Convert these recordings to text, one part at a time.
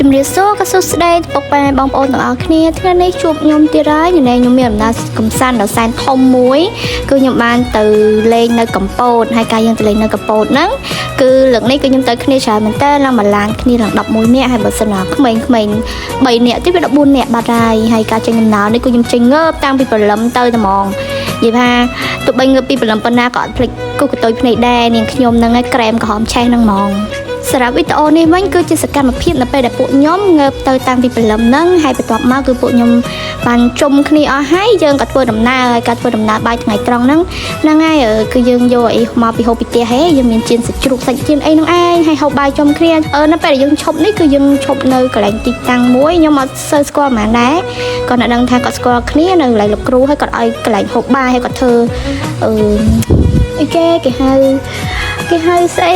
ជំរាបសួរក៏សួស្តីពុកប៉ែបងប្អូនទាំងអស់គ្នាថ្ងៃនេះជួបខ្ញុំទៀតហើយខ្ញុំមានដំណើរកំសាន្តដ៏សែនធំមួយគឺខ្ញុំបានទៅលេងនៅកំពតហើយការយើងទៅលេងនៅកំពតហ្នឹងគឺលើកនេះគឺខ្ញុំទៅគ្នាច្រើនមែនតើឡើងមួយឡានគ្នាឡើង11នាក់ហើយបើសិនណាក្មេងៗ3នាក់ទៀតវា14នាក់បាត់ហើយការចេញដំណើរនេះគឺខ្ញុំចេញងើបតាំងពីព្រលឹមទៅតែហ្មងនិយាយថាទោះបីងើបពីព្រលឹមប៉ុណ្ណាក៏អត់ភ្លេចគូកតុយភ្នែកដែរនាងខ្ញុំហ្នឹងឯងក្រែមក្រហមឆេះហ្នឹងហ្មងសម្រាប់វីដេអូនេះវិញគឺជាសកម្មភាពនៅពេលដែលពួកខ្ញុំងើបទៅតាំងពីព្រលឹមហ្នឹងហើយបន្ទាប់មកគឺពួកខ្ញុំបានជុំគ្នាអស់ហើយយើងក៏ធ្វើដំណើរហើយការធ្វើដំណើរបាយថ្ងៃត្រង់ហ្នឹងហើយគឺយើងយកអីមកពីហូបពីផ្ទះហេយើងមានជៀនសាច់ជ្រូកសាច់ជៀនអីហ្នឹងឯងហើយហូបបាយជុំគ្នានៅពេលដែលយើងឈប់នេះគឺយើងឈប់នៅកន្លែងទីតាំងមួយខ្ញុំអត់សូវស្គាល់ហ្មងដែរគាត់នៅដឹងថាគាត់ស្គាល់គ្នានៅកន្លែងលោកគ្រូហើយគាត់ឲ្យកន្លែងហូបបាយហើយគាត់ធ្វើអីគេហៅស្អី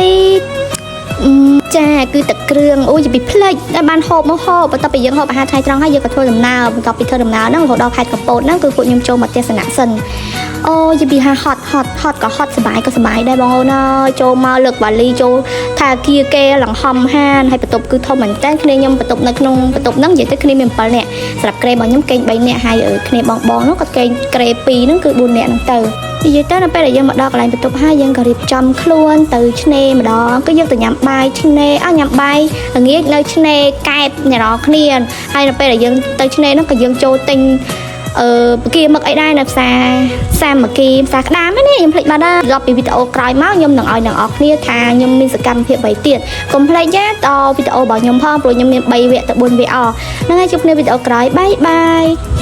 ចាគឺទឹកគ្រឿងអូយពីផ្លេចតែបានហូបមកហូបបន្ទាប់ពីយើងហូបអាហារថ្ងៃត្រង់ហើយយើងក៏ធ្វើដំណើរបន្ទាប់ពីធ្វើដំណើរហ្នឹងរហូតដល់ខេត្តកំពតហ្នឹងគឺពួកខ្ញុំចូលមកទស្សនៈសិនអូយពីហាហត់ក៏ហត់សុបាយក៏សុបាយដែរបងអូនអើយចូលមកលើកវ៉ាលីចូលថាគៀគេឡងហំហានហើយបន្ទប់គឺធំមែនតើគ្នាខ្ញុំបន្ទប់នៅក្នុងបន្ទប់ហ្នឹងនិយាយទៅគ្នាមាន7នាក់សម្រាប់ក្រេរបស់ខ្ញុំគេង3នាក់ហើយគ្នាបងនោះក៏គេងក្រេ2ហ្នឹងគឺ4នាក់ហ្នឹងទៅនិយាយទៅនៅពេលដែលយើងមកដល់កន្លែងបន្ទប់ហើយយើងក៏រៀបចំខ្លួនទៅឆ្នេរម្ដងគឺយើងទៅញ៉ាំបាយឆ្នេរញ៉ាំបាយល្ងាចនៅឆ្នេរកែបអ្នកនរគ្នាហើយនៅពេលដែលយើងទៅឆ្នេរហ្នឹងក៏យើងចូលទិញបកាមឹកអីដែរនៅផ្សារសាមគ្គីផ្សារក្តាមហ្នឹងខ្ញុំភ្លេចបាត់ហើយដល់ពីវីដេអូក្រោយមកខ្ញុំនឹងឲ្យអ្នកនរគ្នាថាខ្ញុំមានសកម្មភាពអ្វីទៀតកុំភ្លេចណាតវីដេអូរបស់ខ្ញុំផងព្រោះខ្ញុំមាន3វគ្គទៅ4វគ្គហ្នឹងហើយជួបគ្នាវីដេអូក្រោយបាយ